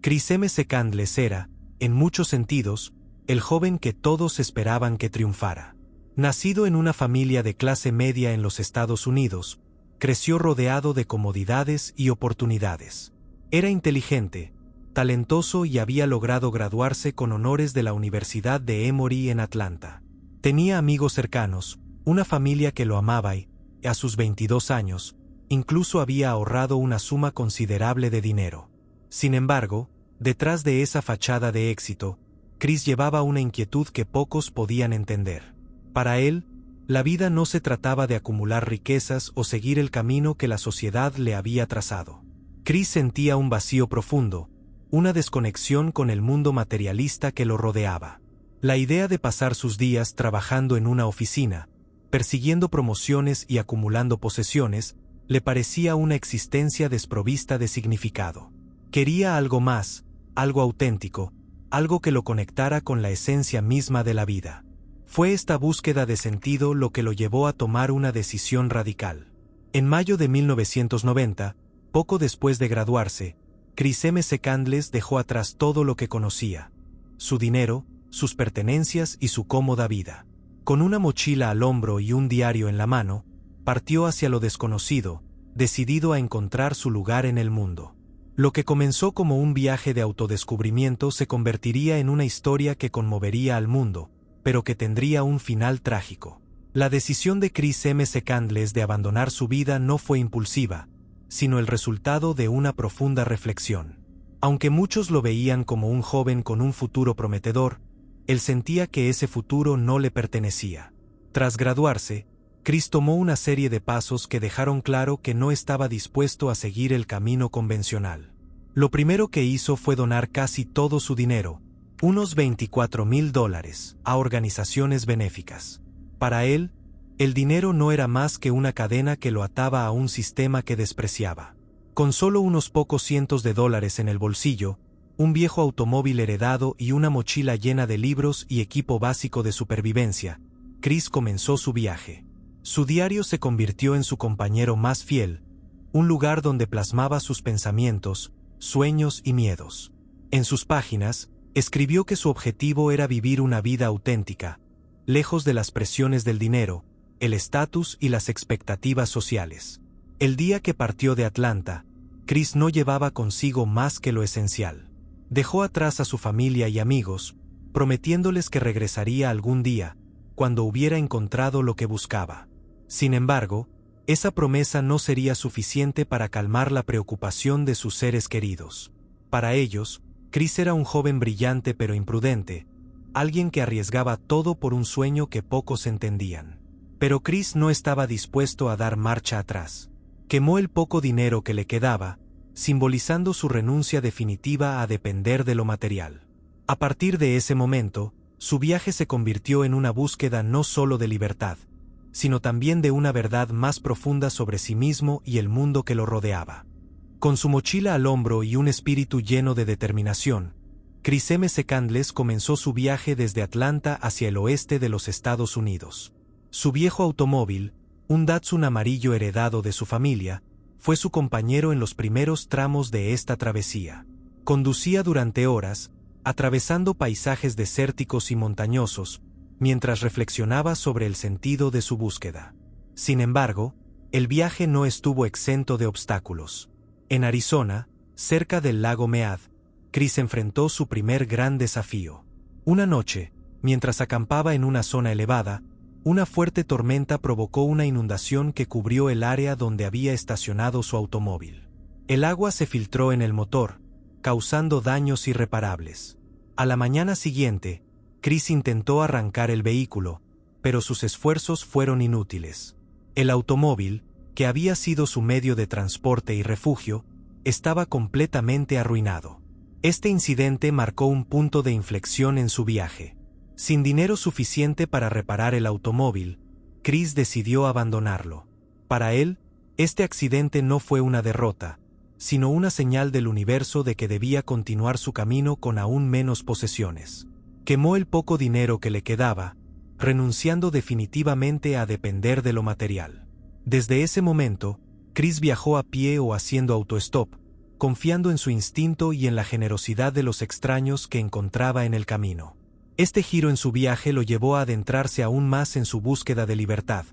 Chris M. Candles era, en muchos sentidos, el joven que todos esperaban que triunfara. Nacido en una familia de clase media en los Estados Unidos, creció rodeado de comodidades y oportunidades. Era inteligente, talentoso y había logrado graduarse con honores de la Universidad de Emory en Atlanta. Tenía amigos cercanos, una familia que lo amaba y, a sus 22 años, incluso había ahorrado una suma considerable de dinero. Sin embargo, detrás de esa fachada de éxito, Chris llevaba una inquietud que pocos podían entender. Para él, la vida no se trataba de acumular riquezas o seguir el camino que la sociedad le había trazado. Chris sentía un vacío profundo, una desconexión con el mundo materialista que lo rodeaba. La idea de pasar sus días trabajando en una oficina, persiguiendo promociones y acumulando posesiones, le parecía una existencia desprovista de significado. Quería algo más, algo auténtico, algo que lo conectara con la esencia misma de la vida. Fue esta búsqueda de sentido lo que lo llevó a tomar una decisión radical. En mayo de 1990, poco después de graduarse, Chris M. Candles dejó atrás todo lo que conocía: su dinero, sus pertenencias y su cómoda vida. Con una mochila al hombro y un diario en la mano, partió hacia lo desconocido, decidido a encontrar su lugar en el mundo. Lo que comenzó como un viaje de autodescubrimiento se convertiría en una historia que conmovería al mundo, pero que tendría un final trágico. La decisión de Chris M. Candles de abandonar su vida no fue impulsiva, sino el resultado de una profunda reflexión. Aunque muchos lo veían como un joven con un futuro prometedor, él sentía que ese futuro no le pertenecía. Tras graduarse, Chris tomó una serie de pasos que dejaron claro que no estaba dispuesto a seguir el camino convencional. Lo primero que hizo fue donar casi todo su dinero, unos $24,000, a organizaciones benéficas. Para él, el dinero no era más que una cadena que lo ataba a un sistema que despreciaba. Con solo unos pocos cientos de dólares en el bolsillo, un viejo automóvil heredado y una mochila llena de libros y equipo básico de supervivencia, Chris comenzó su viaje. Su diario se convirtió en su compañero más fiel, un lugar donde plasmaba sus pensamientos, sueños y miedos. En sus páginas, escribió que su objetivo era vivir una vida auténtica, lejos de las presiones del dinero, el estatus y las expectativas sociales. El día que partió de Atlanta, Chris no llevaba consigo más que lo esencial. Dejó atrás a su familia y amigos, prometiéndoles que regresaría algún día, cuando hubiera encontrado lo que buscaba. Sin embargo, esa promesa no sería suficiente para calmar la preocupación de sus seres queridos. Para ellos, Chris era un joven brillante pero imprudente, alguien que arriesgaba todo por un sueño que pocos entendían. Pero Chris no estaba dispuesto a dar marcha atrás. Quemó el poco dinero que le quedaba, simbolizando su renuncia definitiva a depender de lo material. A partir de ese momento, su viaje se convirtió en una búsqueda no solo de libertad, sino también de una verdad más profunda sobre sí mismo y el mundo que lo rodeaba. Con su mochila al hombro y un espíritu lleno de determinación, Chris M. Candles comenzó su viaje desde Atlanta hacia el oeste de los Estados Unidos. Su viejo automóvil, un Datsun amarillo heredado de su familia, fue su compañero en los primeros tramos de esta travesía. Conducía durante horas, atravesando paisajes desérticos y montañosos, mientras reflexionaba sobre el sentido de su búsqueda. Sin embargo, el viaje no estuvo exento de obstáculos. En Arizona, cerca del lago Mead, Chris enfrentó su primer gran desafío. Una noche, mientras acampaba en una zona elevada, una fuerte tormenta provocó una inundación que cubrió el área donde había estacionado su automóvil. El agua se filtró en el motor, causando daños irreparables. A la mañana siguiente, Chris intentó arrancar el vehículo, pero sus esfuerzos fueron inútiles. El automóvil, que había sido su medio de transporte y refugio, estaba completamente arruinado. Este incidente marcó un punto de inflexión en su viaje. Sin dinero suficiente para reparar el automóvil, Chris decidió abandonarlo. Para él, este accidente no fue una derrota, sino una señal del universo de que debía continuar su camino con aún menos posesiones. Quemó el poco dinero que le quedaba, renunciando definitivamente a depender de lo material. Desde ese momento, Chris viajó a pie o haciendo autostop, confiando en su instinto y en la generosidad de los extraños que encontraba en el camino. Este giro en su viaje lo llevó a adentrarse aún más en su búsqueda de libertad,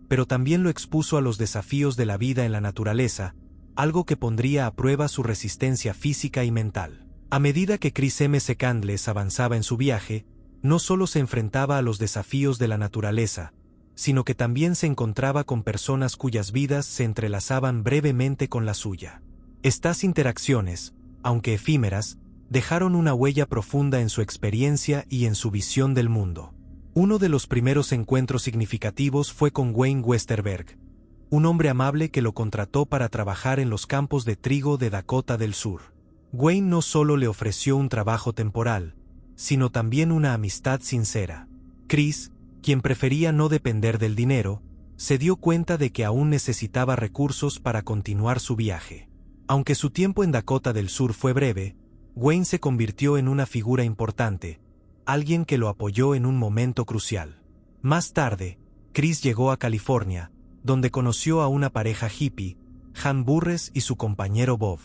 pero también lo expuso a los desafíos de la vida en la naturaleza, algo que pondría a prueba su resistencia física y mental. A medida que Chris M. C. Candles avanzaba en su viaje, no solo se enfrentaba a los desafíos de la naturaleza, sino que también se encontraba con personas cuyas vidas se entrelazaban brevemente con la suya. Estas interacciones, aunque efímeras, dejaron una huella profunda en su experiencia y en su visión del mundo. Uno de los primeros encuentros significativos fue con Wayne Westerberg, un hombre amable que lo contrató para trabajar en los campos de trigo de Dakota del Sur. Wayne no solo le ofreció un trabajo temporal, sino también una amistad sincera. Chris, quien prefería no depender del dinero, se dio cuenta de que aún necesitaba recursos para continuar su viaje. Aunque su tiempo en Dakota del Sur fue breve, Wayne se convirtió en una figura importante, alguien que lo apoyó en un momento crucial. Más tarde, Chris llegó a California, donde conoció a una pareja hippie, Han Burres y su compañero Bob.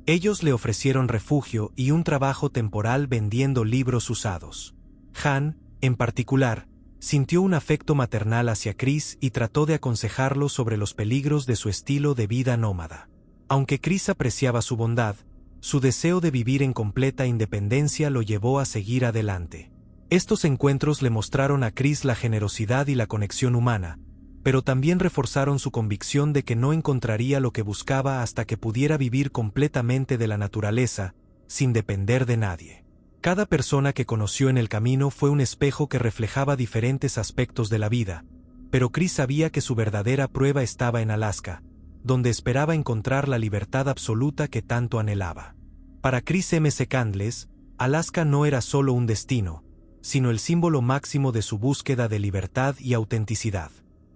Ellos le ofrecieron refugio y un trabajo temporal vendiendo libros usados. Han, en particular, sintió un afecto maternal hacia Chris y trató de aconsejarlo sobre los peligros de su estilo de vida nómada. Aunque Chris apreciaba su bondad, su deseo de vivir en completa independencia lo llevó a seguir adelante. Estos encuentros le mostraron a Chris la generosidad y la conexión humana, pero también reforzaron su convicción de que no encontraría lo que buscaba hasta que pudiera vivir completamente de la naturaleza, sin depender de nadie. Cada persona que conoció en el camino fue un espejo que reflejaba diferentes aspectos de la vida, pero Chris sabía que su verdadera prueba estaba en Alaska, donde esperaba encontrar la libertad absoluta que tanto anhelaba. Para Chris M. C. Candles, Alaska no era solo un destino, sino el símbolo máximo de su búsqueda de libertad y autenticidad.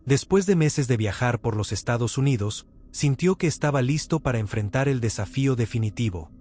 Después de meses de viajar por los Estados Unidos, sintió que estaba listo para enfrentar el desafío definitivo: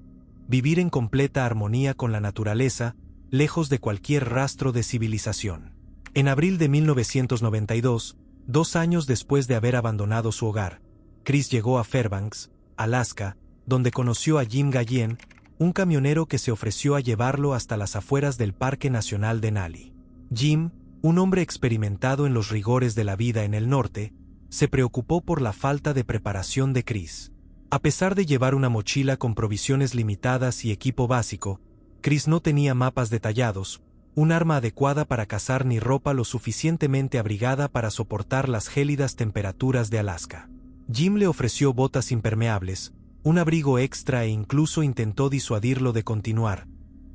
vivir en completa armonía con la naturaleza, lejos de cualquier rastro de civilización. En abril de 1992, 2 años después de haber abandonado su hogar, Chris llegó a Fairbanks, Alaska, donde conoció a Jim Gallen, un camionero que se ofreció a llevarlo hasta las afueras del Parque Nacional Denali. Jim, un hombre experimentado en los rigores de la vida en el norte, se preocupó por la falta de preparación de Chris. A pesar de llevar una mochila con provisiones limitadas y equipo básico, Chris no tenía mapas detallados, un arma adecuada para cazar ni ropa lo suficientemente abrigada para soportar las gélidas temperaturas de Alaska. Jim le ofreció botas impermeables, un abrigo extra e incluso intentó disuadirlo de continuar,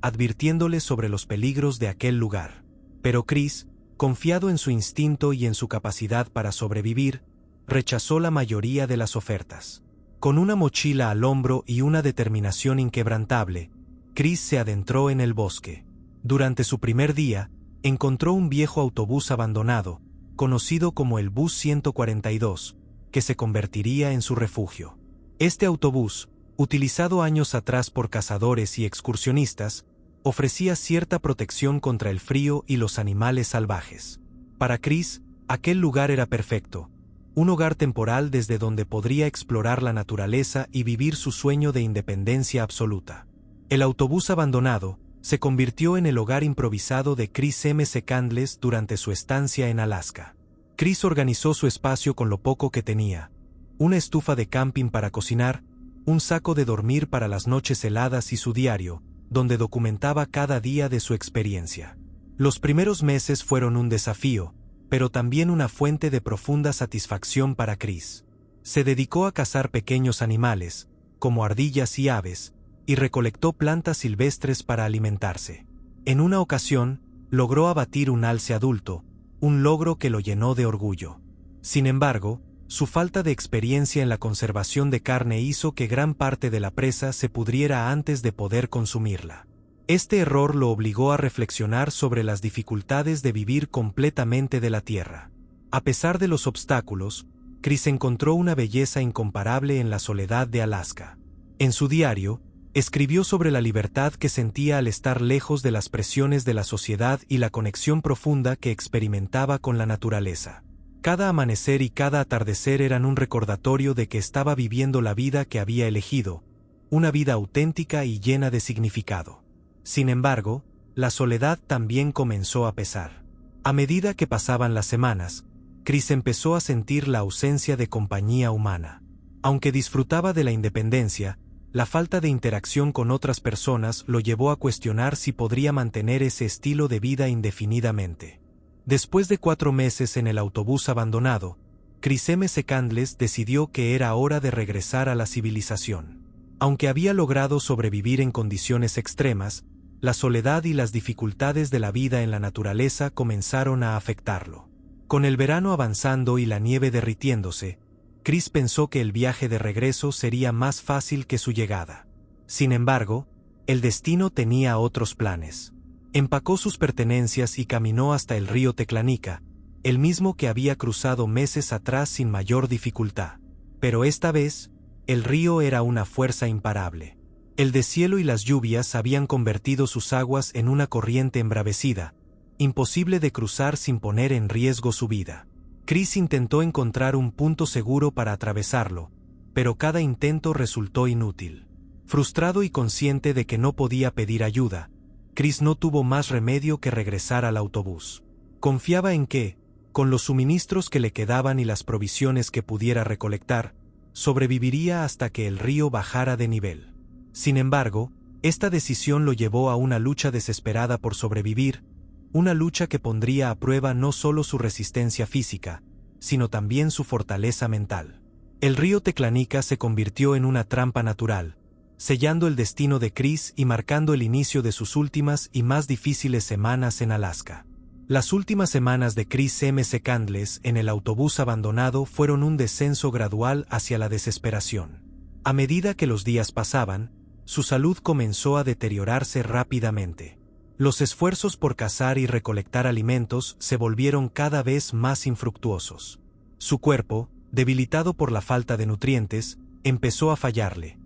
advirtiéndole sobre los peligros de aquel lugar. Pero Chris, confiado en su instinto y en su capacidad para sobrevivir, rechazó la mayoría de las ofertas. Con una mochila al hombro y una determinación inquebrantable, Chris se adentró en el bosque. Durante su primer día, encontró un viejo autobús abandonado, conocido como el Bus 142, que se convertiría en su refugio. Este autobús, utilizado años atrás por cazadores y excursionistas, ofrecía cierta protección contra el frío y los animales salvajes. Para Chris, aquel lugar era perfecto, un hogar temporal desde donde podría explorar la naturaleza y vivir su sueño de independencia absoluta. El autobús abandonado se convirtió en el hogar improvisado de Chris M. C. Candles durante su estancia en Alaska. Chris organizó su espacio con lo poco que tenía: una estufa de camping para cocinar, un saco de dormir para las noches heladas y su diario, donde documentaba cada día de su experiencia. Los primeros meses fueron un desafío, pero también una fuente de profunda satisfacción para Chris. Se dedicó a cazar pequeños animales, como ardillas y aves, y recolectó plantas silvestres para alimentarse. En una ocasión, logró abatir un alce adulto, un logro que lo llenó de orgullo. Sin embargo, su falta de experiencia en la conservación de carne hizo que gran parte de la presa se pudriera antes de poder consumirla. Este error lo obligó a reflexionar sobre las dificultades de vivir completamente de la tierra. A pesar de los obstáculos, Chris encontró una belleza incomparable en la soledad de Alaska. En su diario, escribió sobre la libertad que sentía al estar lejos de las presiones de la sociedad y la conexión profunda que experimentaba con la naturaleza. Cada amanecer y cada atardecer eran un recordatorio de que estaba viviendo la vida que había elegido, una vida auténtica y llena de significado. Sin embargo, la soledad también comenzó a pesar. A medida que pasaban las semanas, Chris empezó a sentir la ausencia de compañía humana. Aunque disfrutaba de la independencia, la falta de interacción con otras personas lo llevó a cuestionar si podría mantener ese estilo de vida indefinidamente. Después de 4 meses en el autobús abandonado, Chris M. Candles decidió que era hora de regresar a la civilización. Aunque había logrado sobrevivir en condiciones extremas, la soledad y las dificultades de la vida en la naturaleza comenzaron a afectarlo. Con el verano avanzando y la nieve derritiéndose, Chris pensó que el viaje de regreso sería más fácil que su llegada. Sin embargo, el destino tenía otros planes. Empacó sus pertenencias y caminó hasta el río Teclanica, el mismo que había cruzado meses atrás sin mayor dificultad. Pero esta vez, el río era una fuerza imparable. El deshielo y las lluvias habían convertido sus aguas en una corriente embravecida, imposible de cruzar sin poner en riesgo su vida. Chris intentó encontrar un punto seguro para atravesarlo, pero cada intento resultó inútil. Frustrado y consciente de que no podía pedir ayuda, Chris no tuvo más remedio que regresar al autobús. Confiaba en que, con los suministros que le quedaban y las provisiones que pudiera recolectar, sobreviviría hasta que el río bajara de nivel. Sin embargo, esta decisión lo llevó a una lucha desesperada por sobrevivir, una lucha que pondría a prueba no solo su resistencia física, sino también su fortaleza mental. El río Teclanica se convirtió en una trampa natural, sellando el destino de Chris y marcando el inicio de sus últimas y más difíciles semanas en Alaska. Las últimas semanas de Chris M. Candles en el autobús abandonado fueron un descenso gradual hacia la desesperación. A medida que los días pasaban, su salud comenzó a deteriorarse rápidamente. Los esfuerzos por cazar y recolectar alimentos se volvieron cada vez más infructuosos. Su cuerpo, debilitado por la falta de nutrientes, empezó a fallarle.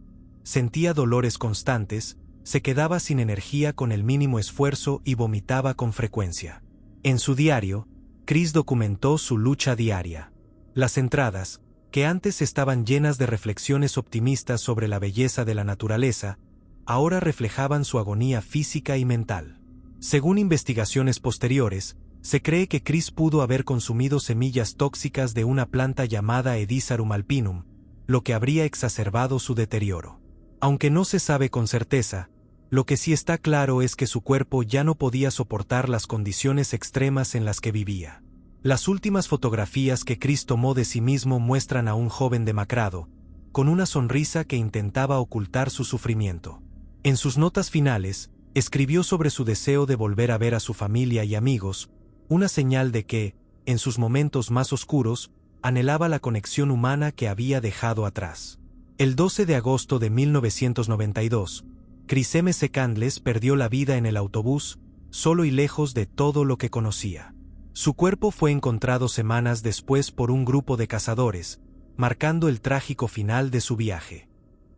Sentía dolores constantes, se quedaba sin energía con el mínimo esfuerzo y vomitaba con frecuencia. En su diario, Chris documentó su lucha diaria. Las entradas, que antes estaban llenas de reflexiones optimistas sobre la belleza de la naturaleza, ahora reflejaban su agonía física y mental. Según investigaciones posteriores, se cree que Chris pudo haber consumido semillas tóxicas de una planta llamada Edisarum alpinum, lo que habría exacerbado su deterioro. Aunque no se sabe con certeza, lo que sí está claro es que su cuerpo ya no podía soportar las condiciones extremas en las que vivía. Las últimas fotografías que Chris tomó de sí mismo muestran a un joven demacrado, con una sonrisa que intentaba ocultar su sufrimiento. En sus notas finales, escribió sobre su deseo de volver a ver a su familia y amigos, una señal de que, en sus momentos más oscuros, anhelaba la conexión humana que había dejado atrás. El 12 de agosto de 1992, Chris M. Candles perdió la vida en el autobús, solo y lejos de todo lo que conocía. Su cuerpo fue encontrado semanas después por un grupo de cazadores, marcando el trágico final de su viaje.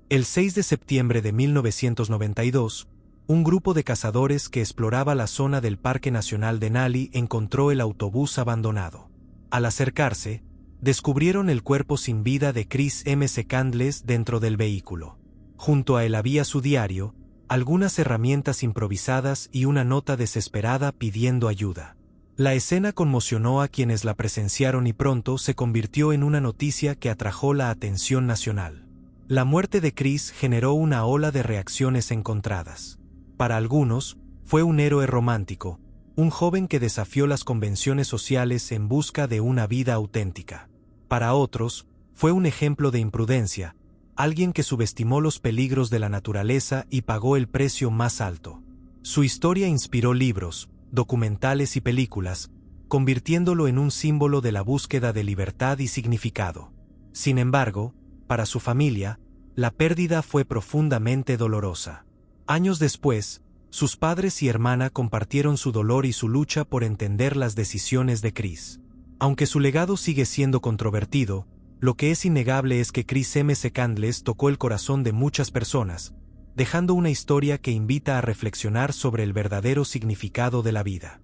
El 6 de septiembre de 1992, un grupo de cazadores que exploraba la zona del Parque Nacional Denali encontró el autobús abandonado. Al acercarse, descubrieron el cuerpo sin vida de Chris M. Candles dentro del vehículo. Junto a él había su diario, algunas herramientas improvisadas y una nota desesperada pidiendo ayuda. La escena conmocionó a quienes la presenciaron y pronto se convirtió en una noticia que atrajo la atención nacional. La muerte de Chris generó una ola de reacciones encontradas. Para algunos, fue un héroe romántico, un joven que desafió las convenciones sociales en busca de una vida auténtica. Para otros, fue un ejemplo de imprudencia, alguien que subestimó los peligros de la naturaleza y pagó el precio más alto. Su historia inspiró libros, documentales y películas, convirtiéndolo en un símbolo de la búsqueda de libertad y significado. Sin embargo, para su familia, la pérdida fue profundamente dolorosa. Años después, sus padres y hermana compartieron su dolor y su lucha por entender las decisiones de Chris. Aunque su legado sigue siendo controvertido, lo que es innegable es que Chris M. Candles tocó el corazón de muchas personas, dejando una historia que invita a reflexionar sobre el verdadero significado de la vida.